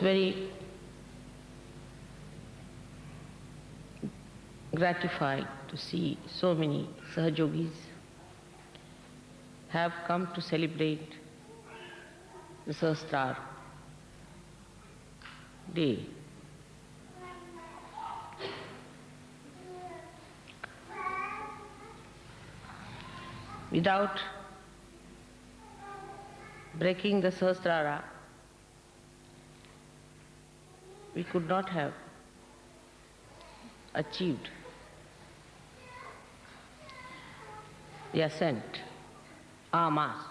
very gratified to see so many Sahajogis have come to celebrate the Sahasrar day. Without breaking the Sahasrara, we could not have achieved the ascent en masse.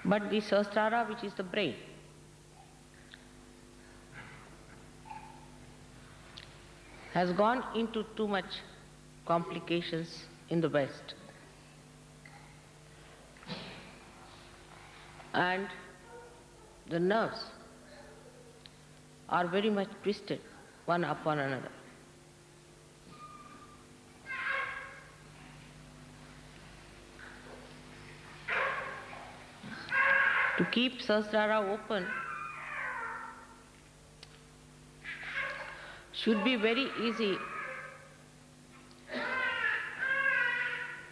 But the Sahasrara, which is the brain, has gone into too much complications in the West. And the nerves are very much twisted one upon another. To keep Sahasrara open should be very easy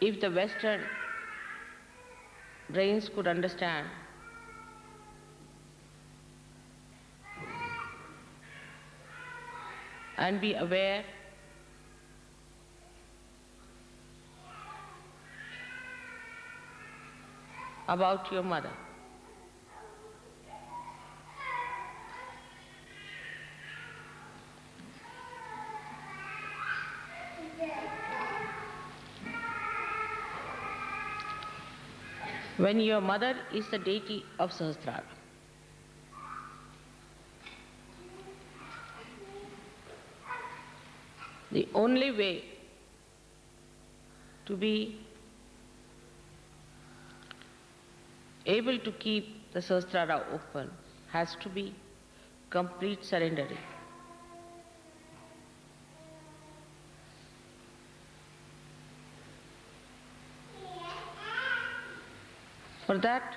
if the Western brains could understand and be aware about your mother. When your mother is the deity of Sahasrara, the only way to be able to keep the Sahasrara open has to be complete surrendering. For that,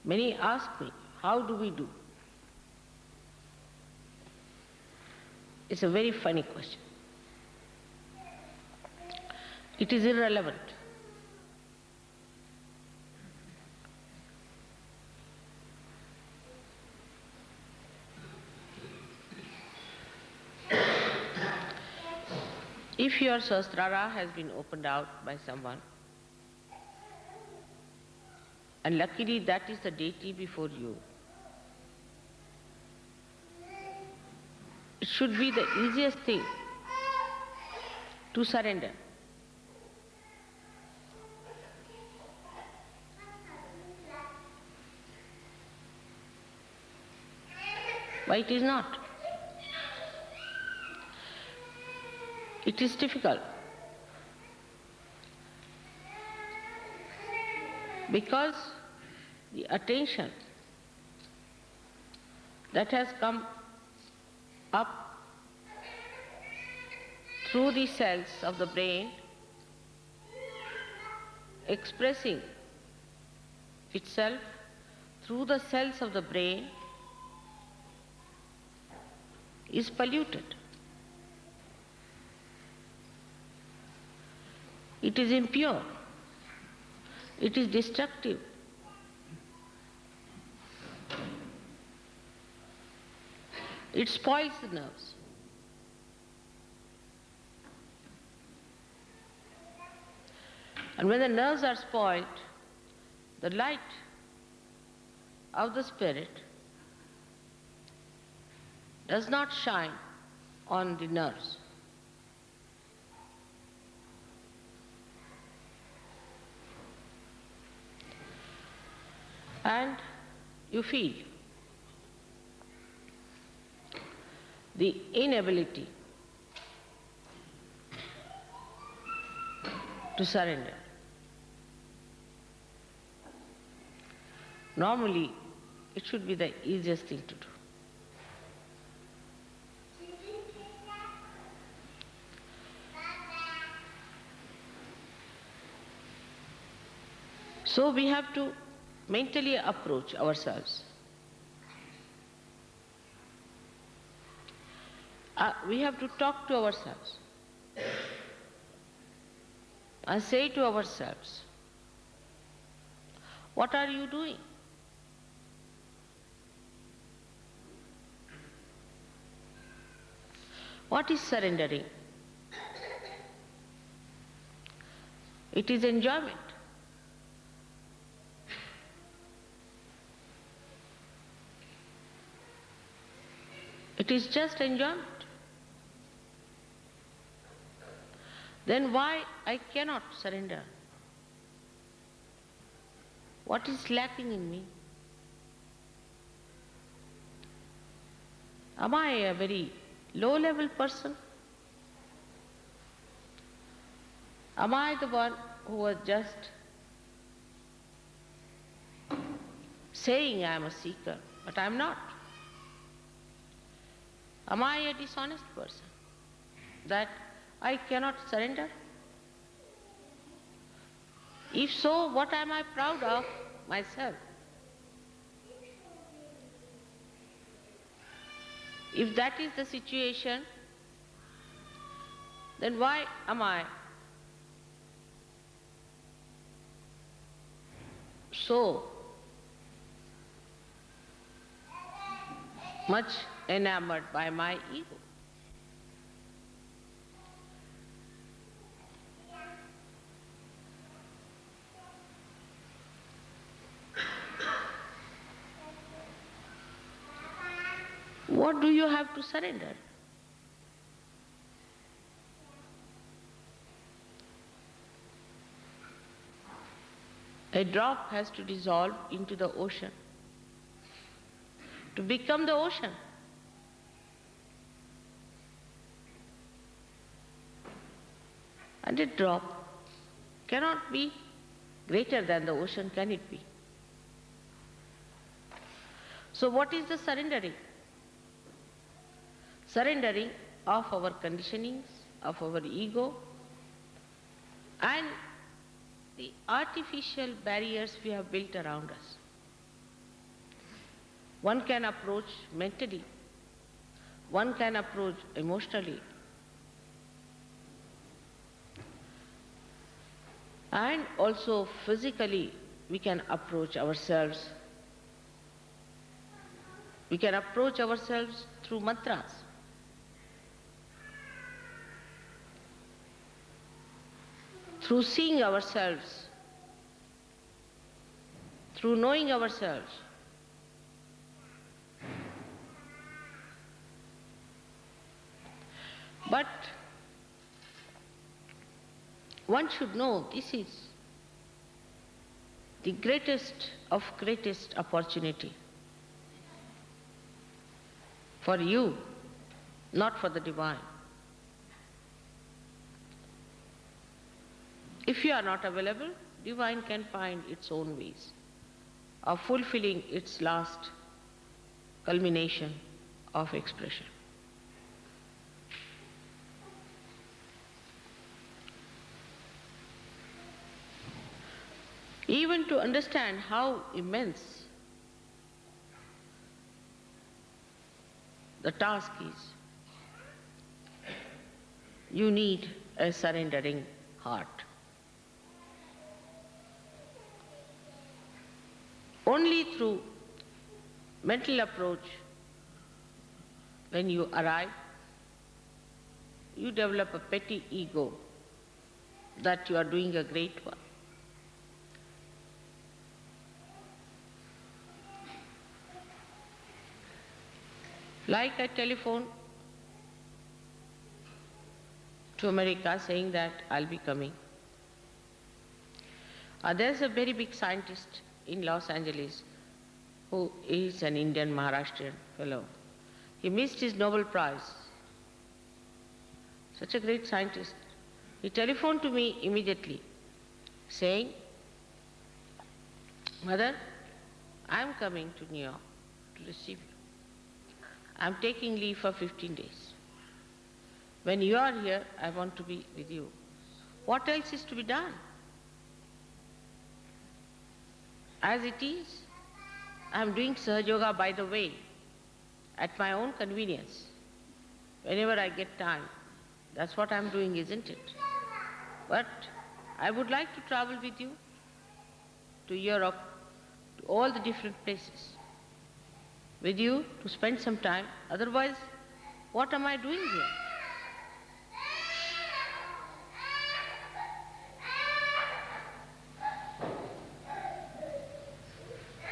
many ask me, how do we do? It's a very funny question. It is irrelevant. If your Sahasrara has been opened out by someone, and luckily that is the deity before you, it should be the easiest thing to surrender. Why it is not? It is difficult because the attention that has come up through the cells of the brain, expressing itself through the cells of the brain, is polluted. It is impure. It is destructive. It spoils the nerves. And when the nerves are spoiled, the light of the spirit does not shine on the nerves. And you feel the inability to surrender. Normally, it should be the easiest thing to do. So we have to mentally approach ourselves. We have to talk to ourselves and say to ourselves, what are you doing? What is surrendering? It is enjoyment. It is just enjoyment. Then why I cannot surrender? What is lacking in me? Am I a very low-level person? Am I the one who was just saying I am a seeker, but I am not? Am I a dishonest person that I cannot surrender? If so, what am I proud of myself? If that is the situation, then why am I so much enamored by my ego? What do you have to surrender? A drop has to dissolve into the ocean to become the ocean. And a drop cannot be greater than the ocean, can it be? So what is the surrendering? Surrendering of our conditionings, of our ego, and the artificial barriers we have built around us. One can approach mentally, one can approach emotionally, and also physically we can approach ourselves. We can approach ourselves through mantras. Through seeing ourselves, through knowing ourselves. But one should know this is the greatest of greatest opportunity for you, not for the divine. If you are not available, divine can find its own ways of fulfilling its last culmination of expression. Even to understand how immense the task is, you need a surrendering heart. Only through mental approach, when you arrive, you develop a petty ego that you are doing a great one. Like I telephone to America saying that I'll be coming. There's a very big scientist in Los Angeles who is an Indian Maharashtrian fellow. He missed his Nobel Prize. Such a great scientist. He telephoned to me immediately saying, Mother, I'm coming to New York to receive you. I'm taking leave for 15 days. When you are here, I want to be with you. What else is to be done? As it is, I am doing Sahaja Yoga by the way, at my own convenience, whenever I get time. That's what I'm doing, isn't it? But I would like to travel with you to Europe, to all the different places, with you to spend some time. Otherwise, what am I doing here?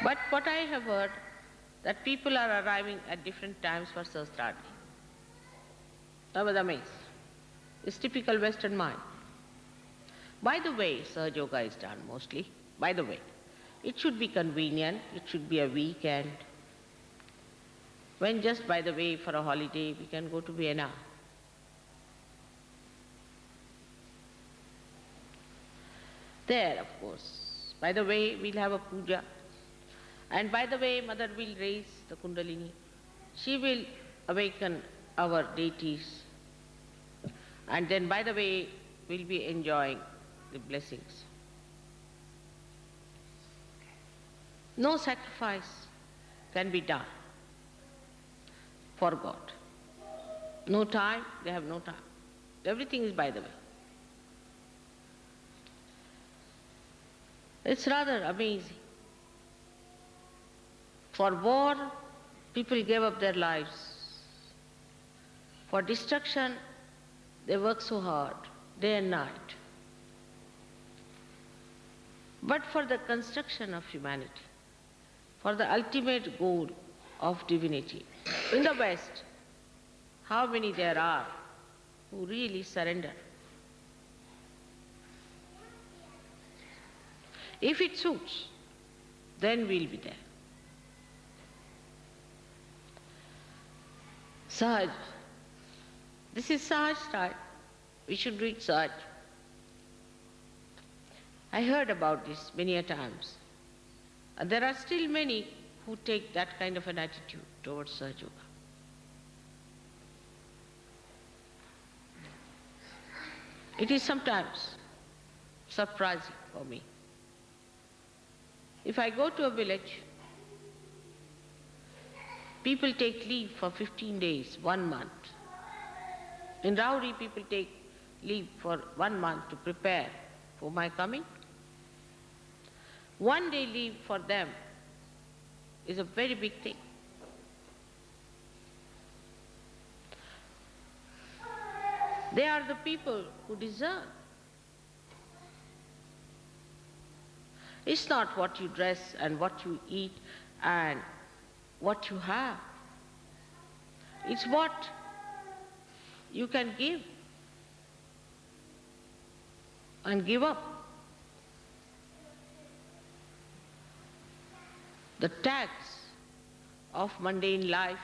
But what I have heard, that people are arriving at different times for Sahasrarati. I was amazed. It's typical Western mind. By the way, Sahaja Yoga is done mostly. By the way, it should be convenient, it should be a weekend. When just by the way for a holiday we can go to Vienna. There, of course, by the way we'll have a puja. And by the way, Mother will raise the Kundalini. She will awaken our deities. And then by the way, we'll be enjoying the blessings. No sacrifice can be done for God. No time, they have no time. Everything is by the way. It's rather amazing. For war, people gave up their lives. For destruction, they work so hard, day and night. But for the construction of humanity, for the ultimate goal of divinity, in the West, how many there are who really surrender? If it suits, then we'll be there. Sahaj. This is Sahaj style. We should do it Sahaj. I heard about this many a times. And there are still many who take that kind of an attitude towards Sahaja Yoga. It is sometimes surprising for me. If I go to a village, people take leave for 15 days, 1 month. In Rauri, people take leave for 1 month to prepare for my coming. 1 day leave for them is a very big thing. They are the people who deserve. It's not what you dress and what you eat and what you have. It's what you can give and give up. The tags of mundane life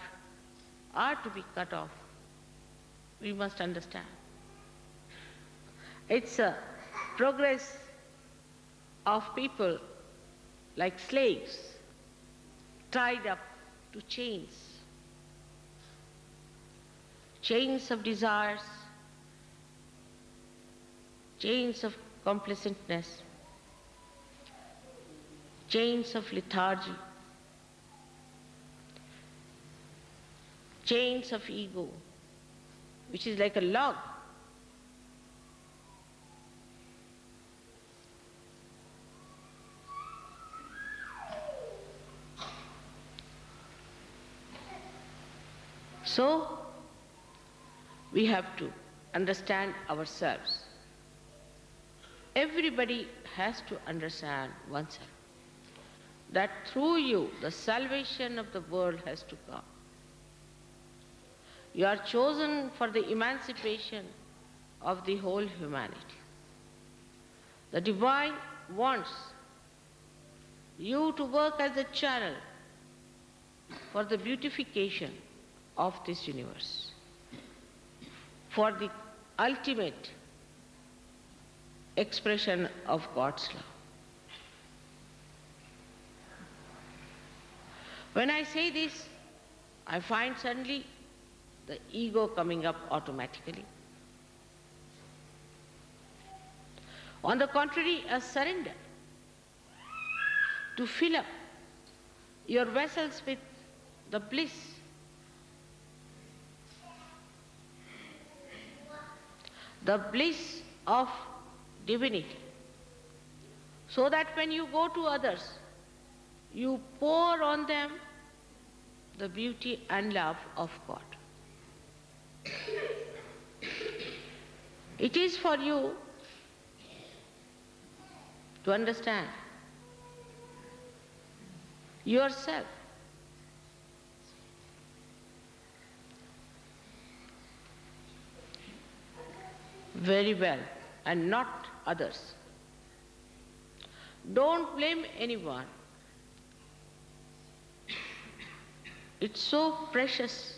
are to be cut off. We must understand. It's a progress of people like slaves tied up to chains. Chains of desires, chains of complacentness, chains of lethargy, chains of ego, which is like a log. So, we have to understand ourselves. Everybody has to understand oneself, that through you the salvation of the world has to come. You are chosen for the emancipation of the whole humanity. The Divine wants you to work as a channel for the beautification of this universe, for the ultimate expression of God's love. When I say this, I find suddenly the ego coming up automatically. On the contrary, a surrender. to fill up your vessels with the bliss. The bliss of divinity. So that when you go to others, you pour on them the beauty and love of God. It is for you to understand yourself. Very well, and not others. Don't blame anyone. It's so precious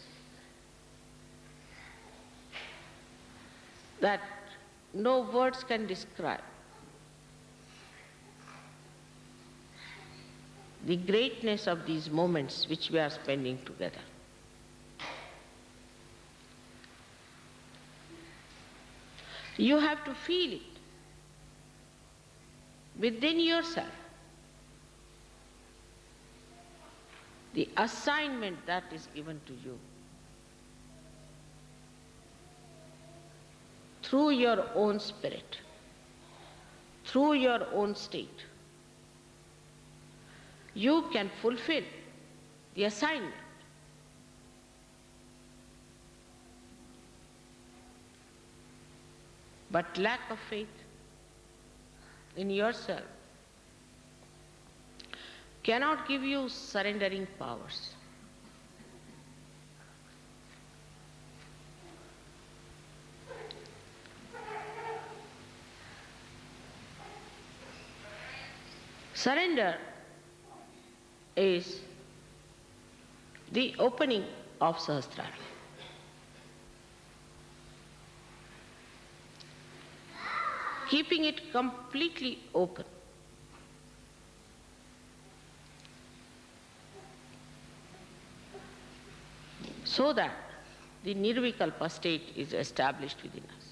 that no words can describe the greatness of these moments which we are spending together. You have to feel it within yourself, the assignment that is given to you through your own spirit, through your own state. You can fulfill the assignment. But lack of faith in yourself cannot give you surrendering powers. Surrender is the opening of Sahasrara. Keeping it completely open. So that the Nirvikalpa state is established within us.